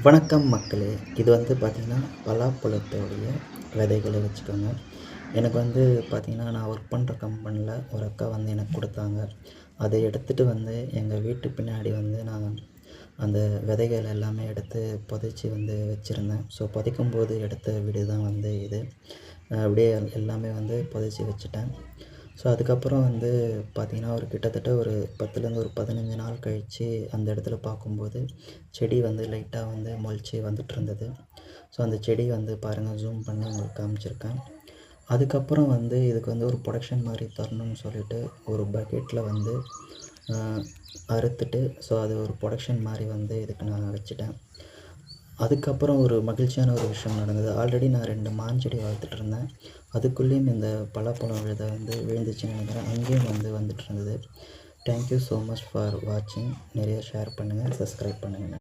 வணக்கம் மக்களே. இது வந்து பார்த்திங்கன்னா பலாப்பழத்தோடைய விதைகளை வச்சுக்கோங்க. எனக்கு வந்து பார்த்திங்கன்னா நான் ஒர்க் பண்ணுற கம்பெனியில் ஒரு அக்கா வந்து எனக்கு கொடுத்தாங்க. அதை எடுத்துகிட்டு வந்து எங்கள் வீட்டு பின்னாடி வந்து நான் அந்த விதைகள் எல்லாமே எடுத்து புதைச்சி வந்து வச்சுருந்தேன். ஸோ புதைக்கும்போது எடுத்த வீடு தான் வந்து இது. அப்படியே எல்லாமே வந்து புதைச்சி வச்சுட்டேன். ஸோ அதுக்கப்புறம் வந்து பார்த்திங்கன்னா கிட்டத்தட்ட ஒரு 10லேருந்து ஒரு 15 நாள் கழித்து அந்த இடத்துல பார்க்கும்போது செடி வந்து லைட்டாக வந்து முளைச்சி வந்துட்டுருந்தது. ஸோ அந்த செடி வந்து பாருங்கள், ஜூம் பண்ணி உங்களுக்கு காமிச்சிருக்கேன். அதுக்கப்புறம் வந்து இதுக்கு வந்து ஒரு ப்ரொடக்ஷன் மாதிரி தரணும்னு சொல்லிட்டு ஒரு பக்கெட்டில் வந்து அறுத்துட்டு ஸோ அது ஒரு ப்ரொடக்ஷன் மாதிரி வந்து இதுக்கு நான் வச்சுட்டேன். அதுக்கப்புறம் ஒரு மகிழ்ச்சியான ஒரு விஷயம் நடந்தது. ஆல்ரெடி நான் 2 மாஞ்செடி வளர்த்துட்டு இருந்தேன். அதுக்குள்ளேயும் இந்த பலாப்பழம் விதை வந்து விழுந்துச்சுன்னு நினைக்கிறேன். அங்கேயும் வந்து வந்துட்டு இருந்தது. Thank you so much for வாட்சிங். நிறைய ஷேர் பண்ணுங்கள், சப்ஸ்கிரைப் பண்ணுங்கள்.